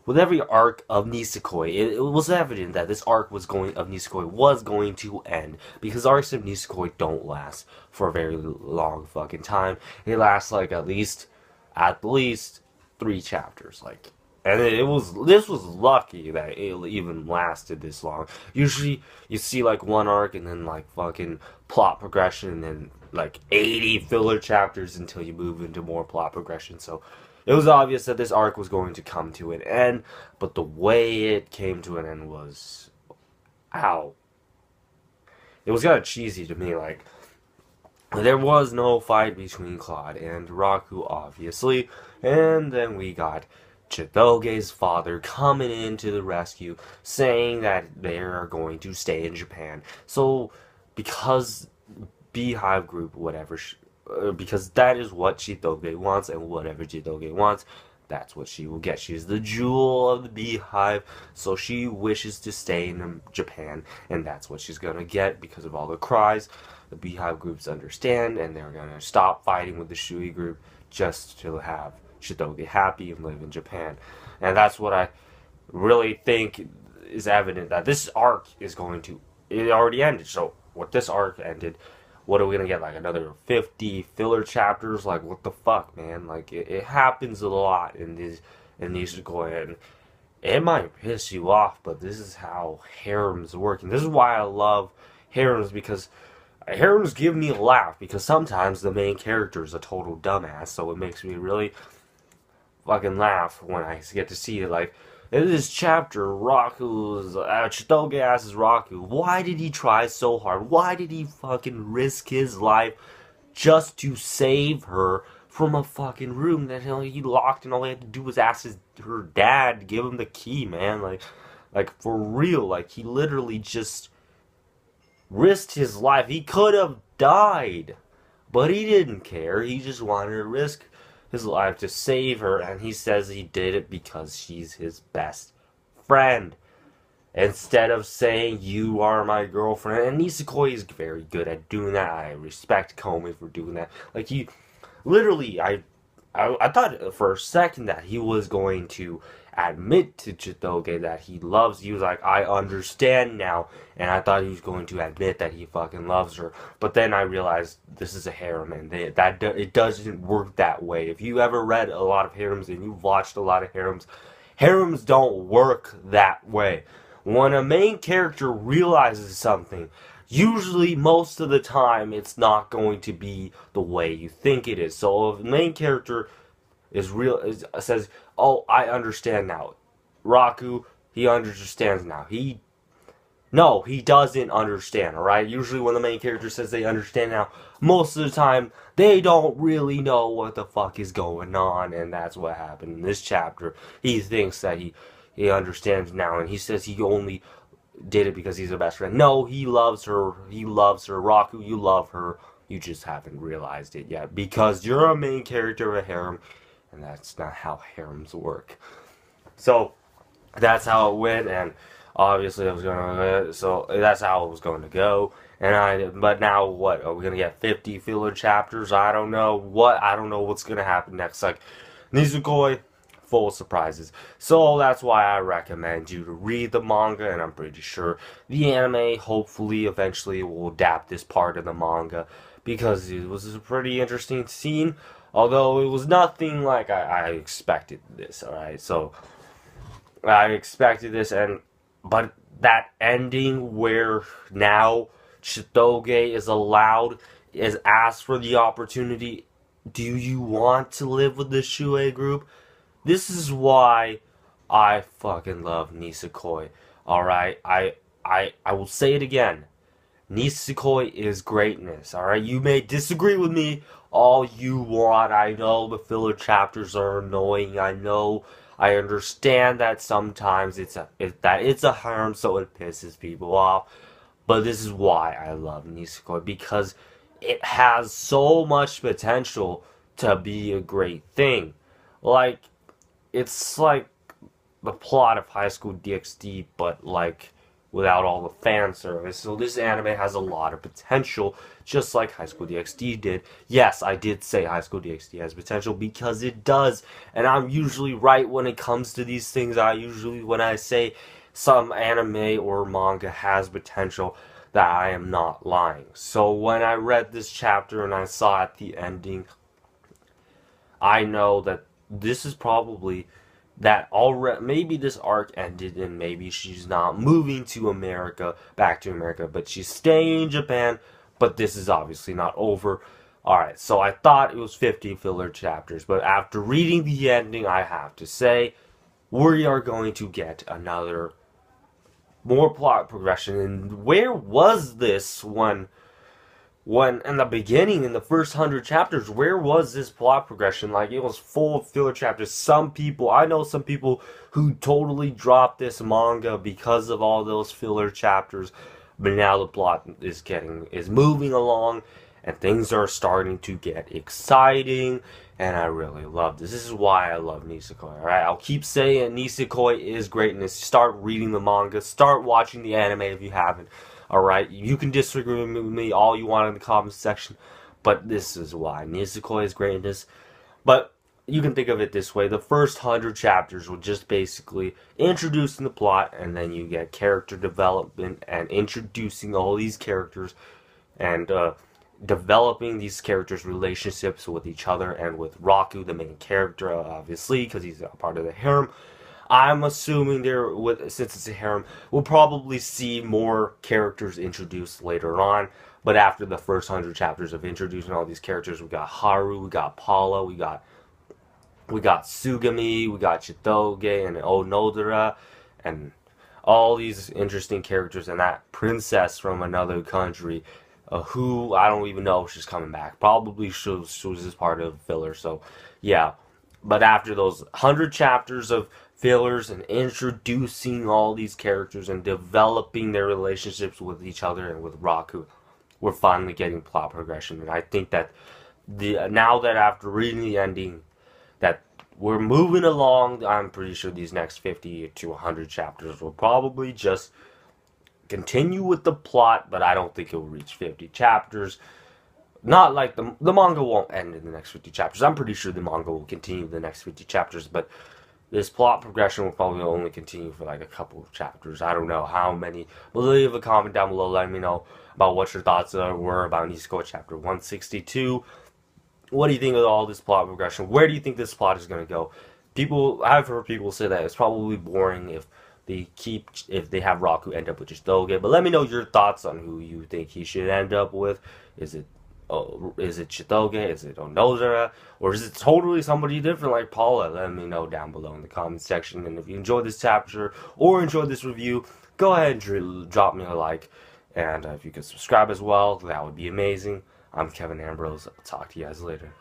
with every arc of Nisekoi, it was evident that this arc of Nisekoi was going to end, because arcs of Nisekoi don't last for a very long fucking time. It lasts like at least 3 chapters, like. And this was lucky that it even lasted this long. Usually you see like one arc and then like fucking plot progression and then like 80 filler chapters until you move into more plot progression. So it was obvious that this arc was going to come to an end, but the way it came to an end was, ow. It was kind of cheesy to me. Like, there was no fight between Claude and Raku, obviously, and then we got Chitoge's father coming in to the rescue, saying that they are going to stay in Japan. So, because Beehive Group, whatever, because that is what Chitoge wants, and whatever Chitoge wants, that's what she will get. She's the jewel of the Beehive, so she wishes to stay in Japan, and that's what she's gonna get because of all the cries. The Beehive Groups understand, and they're gonna stop fighting with the Shui Group just to have Chitoge happy and live in Japan. And that's what I really think is evident, that this arc is going to, it already ended. So what this arc ended, what are we gonna get, like another 50 filler chapters? Like, what the fuck, man? Like, it happens a lot in these Nisekoi, and it might piss you off, but this is how harems work. And this is why I love harems, because harems give me a laugh, because sometimes the main character is a total dumbass, so it makes me really fucking laugh when I get to see it. Like, in this chapter, Chitoge asks Raku, why did he try so hard? Why did he fucking risk his life just to save her from a fucking room that he locked, and all he had to do was ask her dad to give him the key, man? Like for real, like, he literally just risked his life. He could have died, but he didn't care. He just wanted to risk his life to save her, and he says he did it because she's his best friend. Instead of saying, you are my girlfriend. And Nisekoi is very good at doing that. I respect Komi for doing that. Like, he literally, I thought for a second that he was going to admit to Chitoge that he loves. He was like, I understand now. And I thought he was going to admit that he fucking loves her. But then I realized this is a harem, and it doesn't work that way. If you ever read a lot of harems and you've watched a lot of harems, harems don't work that way. When a main character realizes something, usually most of the time it's not going to be the way you think it is. So if the main character says, oh, I understand now. Raku, he understands now. No, he doesn't understand, alright? Usually when the main character says they understand now, most of the time, they don't really know what the fuck is going on, and that's what happened in this chapter. He thinks that he understands now, and he says he only did it because he's her best friend. No, he loves her. He loves her. Raku, you love her. You just haven't realized it yet, because you're a main character of a harem, and that's not how harems work. So that's how it went, and obviously so that's how it was going to go. But now what? Are we gonna get 50 filler chapters? I don't know what's gonna happen next. Like, Nisekoi, full of surprises. So that's why I recommend you to read the manga, and I'm pretty sure the anime hopefully eventually will adapt this part of the manga, because it was a pretty interesting scene. Although it was nothing like I expected this, alright? So I expected this, but that ending where now Chitoge is asked for the opportunity, do you want to live with the Shui group? This is why I fucking love Nisekoi, alright? I will say it again. Nisekoi is greatness, alright? You may disagree with me all you want. I know the filler chapters are annoying. I understand that sometimes it's a harem, so it pisses people off. But this is why I love Nisekoi, because it has so much potential to be a great thing. Like, it's like the plot of High School DxD, but like without all the fan service. So this anime has a lot of potential, just like High School DxD did. Yes, I did say High School DxD has potential because it does, and I'm usually right when it comes to these things. When I say some anime or manga has potential, that I am not lying. So when I read this chapter and I saw at the ending, I know that this is probably that already. Maybe this arc ended and maybe she's not moving to America, back to America, but she's staying in Japan. But this is obviously not over. Alright, so I thought it was 50 filler chapters, but after reading the ending, I have to say, we are going to get another more plot progression. And where was this when in the beginning, in the first 100 chapters, where was this plot progression? Like, it was full of filler chapters. I know some people who totally dropped this manga because of all those filler chapters, but now the plot is moving along, and things are starting to get exciting, and I really love this. This is why I love Nisekoi, alright? I'll keep saying Nisekoi is greatness. Start reading the manga, start watching the anime if you haven't. Alright, you can disagree with me all you want in the comments section, but this is why Nisekoi is greatness. But you can think of it this way: the first 100 chapters will just basically introducing the plot, and then you get character development and introducing all these characters and developing these characters' relationships with each other and with Raku, the main character, obviously, because he's a part of the harem. I'm assuming since it's a harem, we'll probably see more characters introduced later on. But after the first 100 chapters of introducing all these characters, we got Haru, we got Paula, we got Sugami, we got Chitoge and Onodera, and all these interesting characters, and that princess from another country, who I don't even know if she's coming back. Probably she was just part of filler. So yeah. But after those 100 chapters of fillers and introducing all these characters and developing their relationships with each other and with Raku, we're finally getting plot progression. And I think that now that after reading the ending, that we're moving along, I'm pretty sure these next 50 to 100 chapters will probably just continue with the plot, but I don't think it will reach 50 chapters. Not like the manga won't end in the next 50 chapters. I'm pretty sure the manga will continue the next 50 chapters, but this plot progression will probably only continue for like a couple of chapters. I don't know how many. But leave a comment down below. Let me know about what your thoughts were about Nisekoi Chapter 162. What do you think of all this plot progression? Where do you think this plot is going to go? I've heard people say that it's probably boring if they have Raku end up with Chitoge. But let me know your thoughts on who you think he should end up with. Is it Chitoge? Is it Onodera? Or is it totally somebody different like Paula? Let me know down below in the comment section. And if you enjoyed this chapter or enjoyed this review, go ahead and drop me a like. And if you could subscribe as well, that would be amazing. I'm Kevin Ambrose. I'll talk to you guys later.